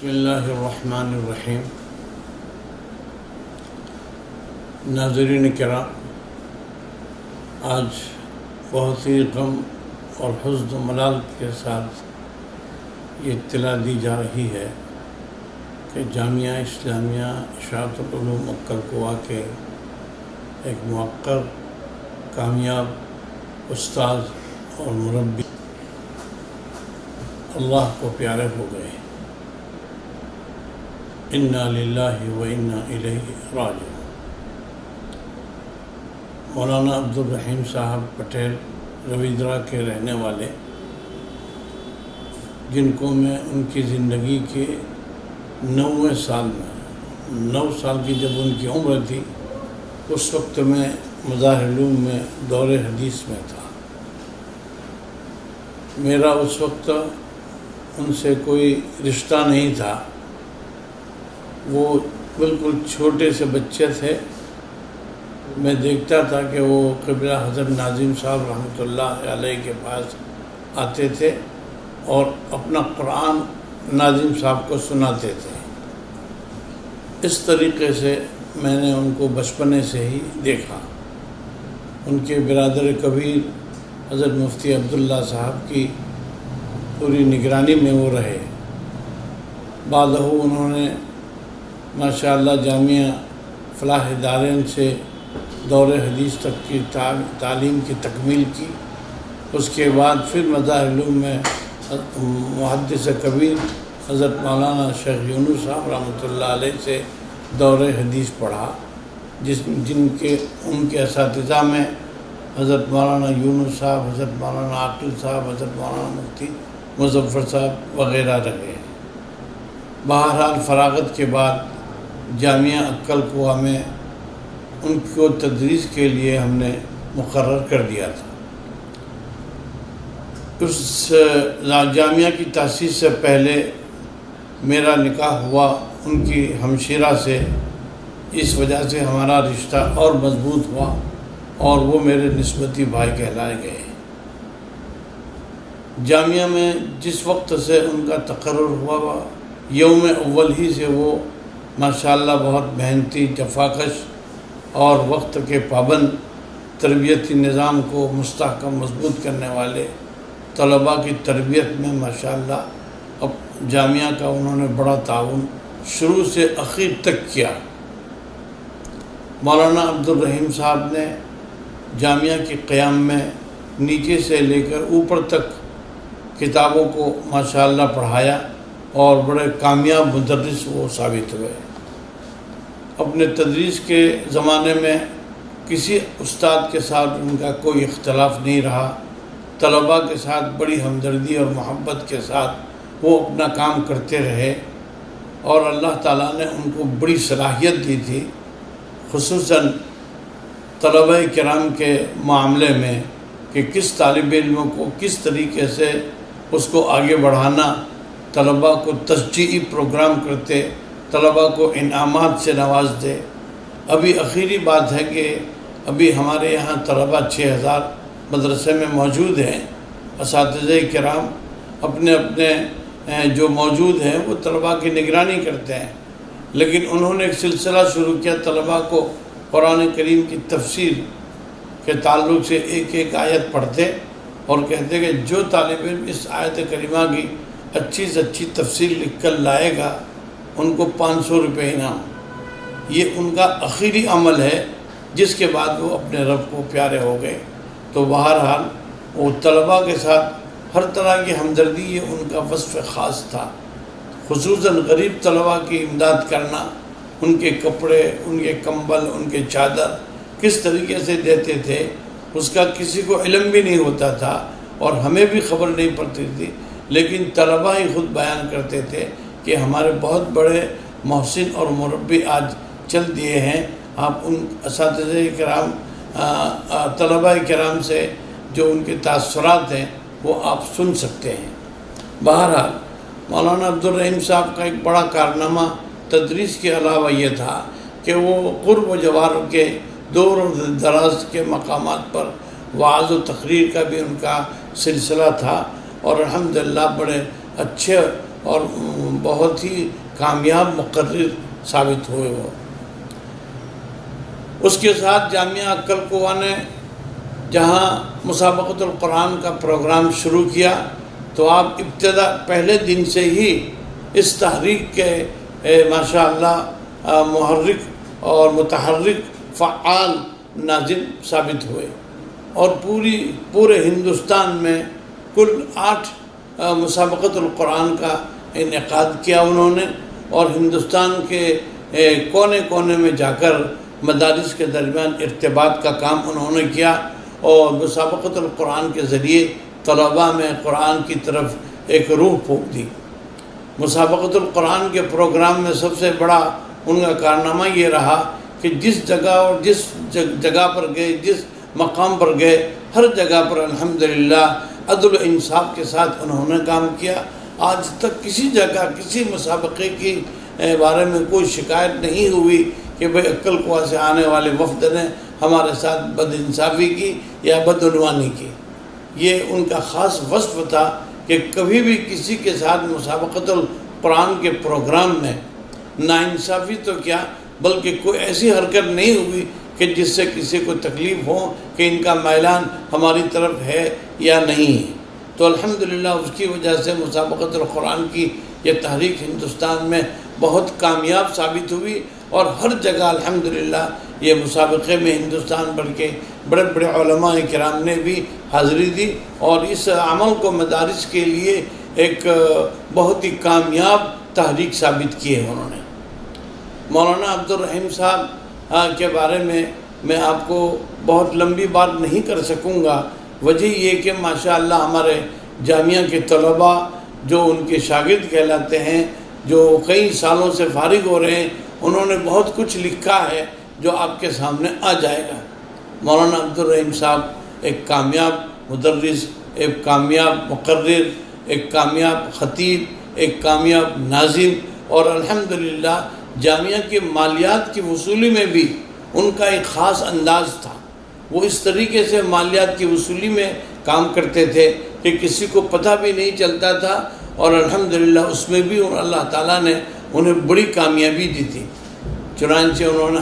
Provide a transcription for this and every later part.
بسم اللہ الرحمن الرحیم۔ ناظرین کرام، آج بہت ہی غم اور حزن و ملال کے ساتھ یہ اطلاع دی جا رہی ہے کہ جامعہ اسلامیہ اشاعت العلوم اکل کوہ کے ایک موقر، کامیاب استاذ اور مربی اللہ کو پیارے ہو گئے۔ انا للہ و انا الیہ راجعون۔ مولانا عبدالرحیم صاحب پٹیل رویدرا کے رہنے والے، جن کو میں ان کی زندگی کے 9ویں سال میں 9 سال کی جب ان کی عمر تھی، اس وقت میں مظاہر علوم میں دور حدیث میں تھا۔ میرا اس وقت ان سے کوئی رشتہ نہیں تھا، وہ بالکل چھوٹے سے بچے تھے۔ میں دیکھتا تھا کہ وہ قبلہ حضرت ناظم صاحب رحمۃ اللہ علیہ کے پاس آتے تھے اور اپنا قرآن ناظم صاحب کو سناتے تھے۔ اس طریقے سے میں نے ان کو بچپنے سے ہی دیکھا۔ ان کے برادر کبیر حضرت مفتی عبداللہ صاحب کی پوری نگرانی میں وہ رہے۔ بعد انہوں نے ماشاءاللہ جامعہ فلاح دارین سے دور حدیث تک کی تعلیم کی تکمیل کی۔ اس کے بعد پھر مظاہر علوم میں محدث کبیر حضرت مولانا شیخ یونس صاحب رحمۃ اللہ علیہ سے دور حدیث پڑھا، ان کے اساتذہ میں حضرت مولانا یونس صاحب، حضرت مولانا عاقل صاحب، حضرت مولانا مفتی مظفر صاحب وغیرہ رہے۔ بہرحال فراغت کے بعد جامعہ اکل کوہ میں ان کو تدریس کے لیے ہم نے مقرر کر دیا تھا۔ اس جامعہ کی تاسیس سے پہلے میرا نکاح ہوا ان کی ہمشیرہ سے، اس وجہ سے ہمارا رشتہ اور مضبوط ہوا اور وہ میرے نسبتی بھائی کہلائے گئے۔ جامعہ میں جس وقت سے ان کا تقرر ہوا، یوم اول ہی سے وہ ماشاءاللہ بہت محنتی، جفاکش اور وقت کے پابند، تربیتی نظام کو مستحکم مضبوط کرنے والے طلباء کی تربیت میں ماشاءاللہ اب جامعہ کا انہوں نے بڑا تعاون شروع سے اخیر تک کیا۔ مولانا عبدالرحیم صاحب نے جامعہ کے قیام میں نیچے سے لے کر اوپر تک کتابوں کو ماشاءاللہ پڑھایا اور بڑے کامیاب مدرس وہ ثابت ہوئے۔ اپنے تدریس کے زمانے میں کسی استاد کے ساتھ ان کا کوئی اختلاف نہیں رہا۔ طلباء کے ساتھ بڑی ہمدردی اور محبت کے ساتھ وہ اپنا کام کرتے رہے، اور اللہ تعالیٰ نے ان کو بڑی صلاحیت دی تھی، خصوصاً طلباء کرام کے معاملے میں، کہ کس طالب علم کو کس طریقے سے اس کو آگے بڑھانا، طلباء کو تشجیعی پروگرام کرتے، طلباء کو انعامات سے نواز دے۔ ابھی اخیری بات ہے کہ ابھی ہمارے یہاں طلباء 6000 مدرسے میں موجود ہیں۔ اساتذہ کرام اپنے جو موجود ہیں وہ طلباء کی نگرانی کرتے ہیں، لیکن انہوں نے ایک سلسلہ شروع کیا، طلباء کو قرآن کریم کی تفسیر کے تعلق سے ایک ایک آیت پڑھتے اور کہتے کہ جو طالب علم اس آیت کریمہ کی اچھی سے اچھی تفسیر لکھ کر لائے گا، ان کو 500 روپے انعام۔ یہ ان کا آخری عمل ہے، جس کے بعد وہ اپنے رب کو پیارے ہو گئے۔ تو بہرحال وہ طلباء کے ساتھ ہر طرح کی ہمدردی، یہ ان کا وصف خاص تھا۔ خصوصاً غریب طلباء کی امداد کرنا، ان کے کپڑے، ان کے کمبل، ان کے چادر کس طریقے سے دیتے تھے، اس کا کسی کو علم بھی نہیں ہوتا تھا اور ہمیں بھی خبر نہیں پڑتی تھی، لیکن طلباء ہی خود بیان کرتے تھے کہ ہمارے بہت بڑے محسن اور مربی آج چل دیے ہیں۔ آپ ان اساتذہ کرام، طلباء کرام سے جو ان کے تاثرات ہیں وہ آپ سن سکتے ہیں۔ بہرحال مولانا عبدالرحیم صاحب کا ایک بڑا کارنامہ تدریس کے علاوہ یہ تھا کہ وہ قرب و جوار کے دور و دراز کے مقامات پر وعظ و تقریر کا بھی ان کا سلسلہ تھا، اور الحمدللہ بڑے اچھے اور بہت ہی کامیاب مقرر ثابت ہوئے وہ۔ اس کے ساتھ جامعہ عقل قوا نے جہاں مسابقۃ القرآن کا پروگرام شروع کیا تو آپ ابتدا پہلے دن سے ہی اس تحریک کے ماشاءاللہ محرک اور متحرک فعال ناظم ثابت ہوئے، اور پورے ہندوستان میں کل 8 مسابقۃ القرآن کا انعقاد کیا انہوں نے، اور ہندوستان کے کونے کونے میں جا کر مدارس کے درمیان ارتباط کا کام انہوں نے کیا، اور مسابقۃ القرآن کے ذریعے طلباء میں قرآن کی طرف ایک روح پھونک دی۔ مسابقۃ القرآن کے پروگرام میں سب سے بڑا ان کا کارنامہ یہ رہا کہ جس جگہ اور جس جگہ پر گئے، جس مقام پر گئے، ہر جگہ پر الحمدللہ عدل و انصاف کے ساتھ انہوں نے کام کیا۔ آج تک کسی جگہ کسی مسابقے کی بارے میں کوئی شکایت نہیں ہوئی کہ بھئی عقل قوا سے آنے والے وفد نے ہمارے ساتھ بد انصافی کی یا بدعنوانی کی۔ یہ ان کا خاص وصف تھا کہ کبھی بھی کسی کے ساتھ مسابقۃ القرآن کے پروگرام میں ناانصافی تو کیا بلکہ کوئی ایسی حرکت نہیں ہوئی کہ جس سے کسی کو تکلیف ہو کہ ان کا میلان ہماری طرف ہے یا نہیں ہے۔ تو الحمدللہ اس کی وجہ سے مسابقۃ القرآن کی یہ تحریک ہندوستان میں بہت کامیاب ثابت ہوئی، اور ہر جگہ الحمدللہ یہ مسابقے میں ہندوستان بھر کے بڑے بڑے علماء کرام نے بھی حاضری دی، اور اس عمل کو مدارس کے لیے ایک بہت ہی کامیاب تحریک ثابت کی ہے انہوں نے۔ مولانا عبدالرحیم صاحب کے بارے میں آپ کو بہت لمبی بات نہیں کر سکوں گا، وجہ یہ کہ ماشاءاللہ ہمارے جامعہ کے طلباء جو ان کے شاگرد کہلاتے ہیں، جو کئی سالوں سے فارغ ہو رہے ہیں، انہوں نے بہت کچھ لکھا ہے جو آپ کے سامنے آ جائے گا۔ مولانا عبدالرحیم صاحب ایک کامیاب مدرس، ایک کامیاب مقرر، ایک کامیاب خطیب، ایک کامیاب ناظم، اور الحمدللہ جامعہ کے مالیات کی وصولی میں بھی ان کا ایک خاص انداز تھا۔ وہ اس طریقے سے مالیات کی وصولی میں کام کرتے تھے کہ کسی کو پتہ بھی نہیں چلتا تھا، اور الحمدللہ اس میں بھی اللہ تعالیٰ نے انہیں بڑی کامیابی دی تھی۔ چنانچہ انہوں نے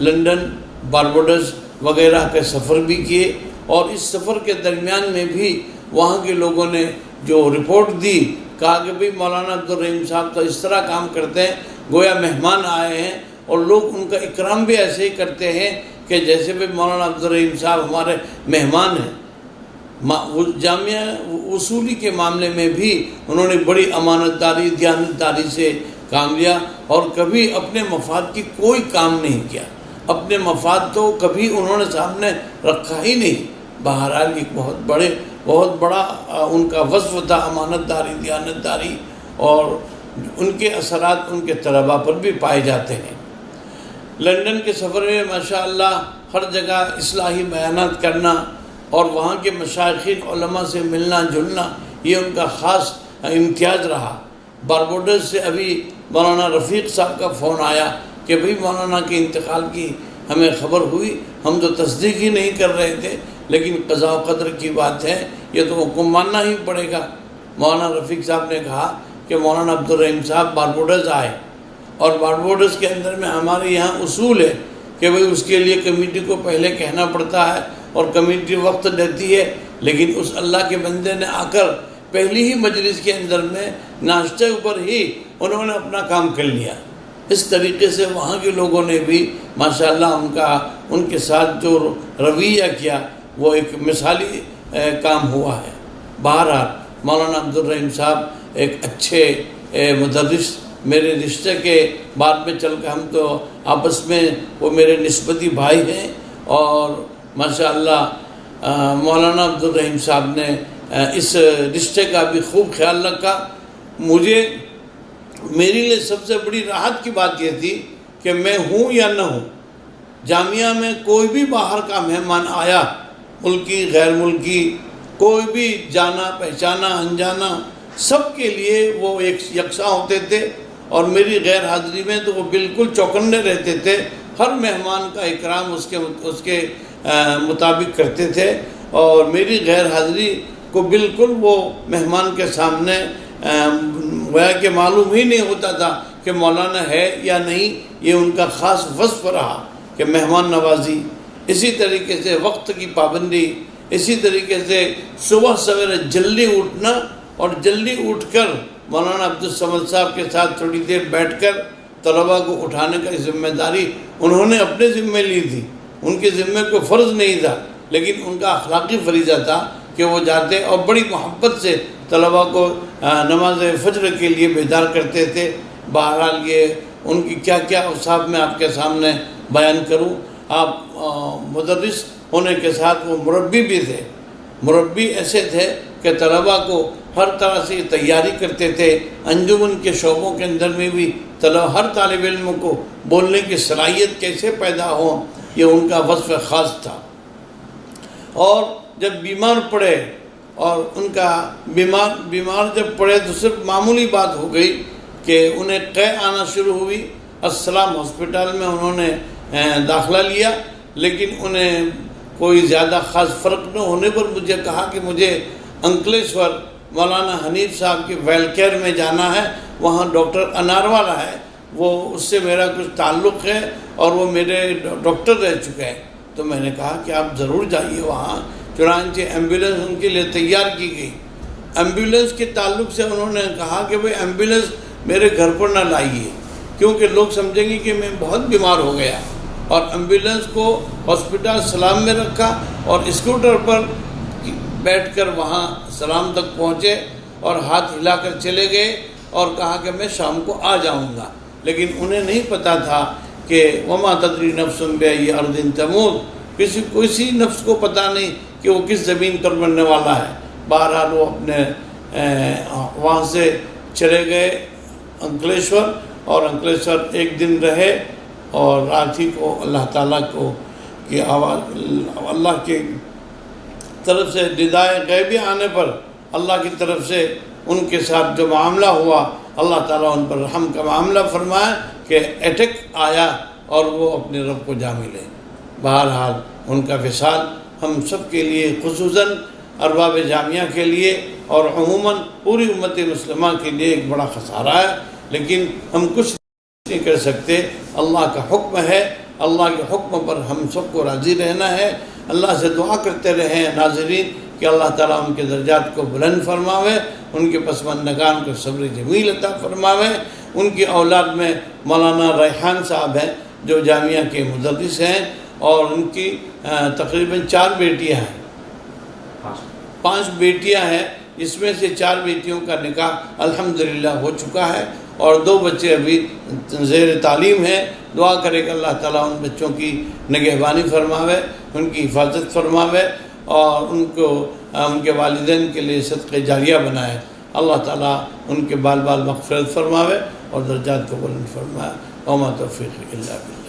لندن، بارباڈوس وغیرہ کے سفر بھی کیے، اور اس سفر کے درمیان میں بھی وہاں کے لوگوں نے جو رپورٹ دی، کہا کہ بھئی مولانا عبدالرحیم صاحب تو اس طرح کام کرتے ہیں گویا مہمان آئے ہیں، اور لوگ ان کا اکرام بھی ایسے ہی کرتے ہیں کہ جیسے بھی مولانا عبدالرحیم صاحب ہمارے مہمان ہیں۔ جامعہ اصولی کے معاملے میں بھی انہوں نے بڑی امانت داری، دیانت داری سے کام لیا، اور کبھی اپنے مفاد کی کوئی کام نہیں کیا۔ اپنے مفاد تو کبھی انہوں نے سامنے رکھا ہی نہیں۔ بہرحال ایک بہت بڑا ان کا وصف تھا امانت داری، دیانت داری، اور ان کے اثرات ان کے طلباء پر بھی پائے جاتے ہیں۔ لندن کے سفر میں ماشاءاللہ ہر جگہ اصلاحی بیانات کرنا اور وہاں کے مشائخین علماء سے ملنا جلنا، یہ ان کا خاص امتیاز رہا۔ بارباڈوس سے ابھی مولانا رفیق صاحب کا فون آیا کہ بھئی مولانا کے انتقال کی ہمیں خبر ہوئی، ہم تو تصدیق ہی نہیں کر رہے تھے، لیکن قضاء و قدر کی بات ہے، یہ تو حکم ماننا ہی پڑے گا۔ مولانا رفیق صاحب نے کہا کہ مولانا عبدالرحیم صاحب بارباڈوس آئے، اور بارباڈوس کے اندر میں ہمارے یہاں اصول ہے کہ بھئی اس کے لیے کمیٹی کو پہلے کہنا پڑتا ہے، اور کمیٹی وقت دیتی ہے، لیکن اس اللہ کے بندے نے آ کر پہلی ہی مجلس کے اندر میں ناشتے پر ہی انہوں نے اپنا کام کر لیا۔ اس طریقے سے وہاں کے لوگوں نے بھی ماشاءاللہ ان کے ساتھ جو رویہ کیا وہ ایک مثالی کام ہوا ہے۔ بہرحال مولانا عبدالرحیم صاحب ایک اچھے مدرس، میرے رشتے کے بعد میں چل کے ہم تو آپس میں وہ میرے نسبتی بھائی ہیں، اور ماشاءاللہ مولانا عبدالرحیم صاحب نے اس رشتے کا بھی خوب خیال رکھا۔ میرے لیے سب سے بڑی راحت کی بات یہ تھی کہ میں ہوں یا نہ ہوں، جامعہ میں کوئی بھی باہر کا مہمان آیا، ملکی غیر ملکی، کوئی بھی جانا پہچانا انجانا، سب کے لیے وہ ایک یکساں ہوتے تھے، اور میری غیر حاضری میں تو وہ بالکل چوکنے رہتے تھے۔ ہر مہمان کا اکرام اس کے مطابق کرتے تھے، اور میری غیر حاضری کو بالکل وہ مہمان کے سامنے گویا کہ معلوم ہی نہیں ہوتا تھا کہ مولانا ہے یا نہیں. یہ ان کا خاص وصف رہا کہ مہمان نوازی. اسی طریقے سے وقت کی پابندی، اسی طریقے سے صبح سویرے جلدی اٹھنا، اور جلدی اٹھ کر مولانا عبدالصمد صاحب کے ساتھ تھوڑی دیر بیٹھ کر طلباء کو اٹھانے کا ذمہ داری انہوں نے اپنے ذمہ لی تھی. ان کے ذمہ کوئی فرض نہیں تھا، لیکن ان کا اخلاقی فریضہ تھا کہ وہ جاتے اور بڑی محبت سے طلباء کو نماز فجر کے لیے بیدار کرتے تھے. بہرحال یہ ان کی کیا کیا اوصاف میں آپ کے سامنے بیان کروں. آپ مدرس ہونے کے ساتھ وہ مربی بھی تھے. مربی ایسے تھے کہ طلباء کو ہر طرح سے تیاری کرتے تھے. انجمن کے شعبوں کے اندر میں بھی ہر طالب علم کو بولنے کی صلاحیت کیسے پیدا ہو، یہ ان کا وصف خاص تھا. اور جب بیمار پڑے، اور ان کا بیمار جب پڑے تو صرف معمولی بات ہو گئی کہ انہیں قے آنا شروع ہوئی. السلام ہاسپٹل میں انہوں نے داخلہ لیا، لیکن انہیں کوئی زیادہ خاص فرق نہ ہونے پر مجھے کہا کہ مجھے انکلیشور مولانا حنیف صاحب کی ویل کیئر میں جانا ہے، وہاں ڈاکٹر انار والا ہے، وہ اس سے میرا کچھ تعلق ہے اور وہ میرے ڈاکٹر رہ چکے ہیں. تو میں نے کہا کہ آپ ضرور جائیے وہاں. چنانچہ ایمبولینس ان کے لیے تیار کی گئی. ایمبولینس کے تعلق سے انہوں نے کہا کہ بھئی ایمبولینس میرے گھر پر نہ لائیے، کیونکہ لوگ سمجھیں گے کہ میں بہت بیمار ہو گیا. اور ایمبولینس کو ہاسپٹل سلام میں رکھا اور اسکوٹر پر بیٹھ کر وہاں سلام تک پہنچے اور ہاتھ ہلا کر چلے گئے اور کہا کہ میں شام کو آ جاؤں گا. لیکن انہیں نہیں پتا تھا کہ وما تدری نفس بأی ارض تموت، کسی نفس کو پتہ نہیں کہ وہ کس زمین پر مرنے والا ہے. بہرحال وہ اپنے وہاں سے چلے گئے انکلیشور، اور انکلیشور ایک دن رہے، اور رات ہی کو اللہ تعالیٰ کو کی آواز، اللہ کی طرف سے ندائے غیبی آنے پر اللہ کی طرف سے ان کے ساتھ جو معاملہ ہوا، اللہ تعالیٰ ان پر رحم کا معاملہ فرمایا کہ اٹیک آیا اور وہ اپنے رب کو جا ملے. بہرحال ان کا وصال ہم سب کے لیے، خصوصاً ارباب جامعہ کے لیے اور عموماً پوری امت مسلمہ کے لیے ایک بڑا خسارہ ہے. لیکن ہم کچھ نہیں کر سکتے، اللہ کا حکم ہے، اللہ کے حکم پر ہم سب کو راضی رہنا ہے. اللہ سے دعا کرتے رہیں ناظرین کہ اللہ تعالیٰ ان کے درجات کو بلند فرماوے، ان کے پسماندگان کو صبر جمیل عطا فرماوے. ان کی اولاد میں مولانا ریحان صاحب ہیں جو جامعہ کے مدرس ہیں، اور ان کی تقریباً 4 بیٹیاں ہیں، 5 بیٹیاں ہیں. اس میں سے 4 بیٹیوں کا نکاح الحمدللہ ہو چکا ہے، اور 2 بچے ابھی زیر تعلیم ہیں. دعا کرے کہ اللہ تعالیٰ ان بچوں کی نگہبانی فرماوے، ان کی حفاظت فرماوے، اور ان کو ان کے والدین کے لیے صدقہ جاریہ بنائے. اللہ تعالیٰ ان کے بال مغفرت فرماوے اور درجات کو بلند فرمائے. وما توفیق الا باللہ.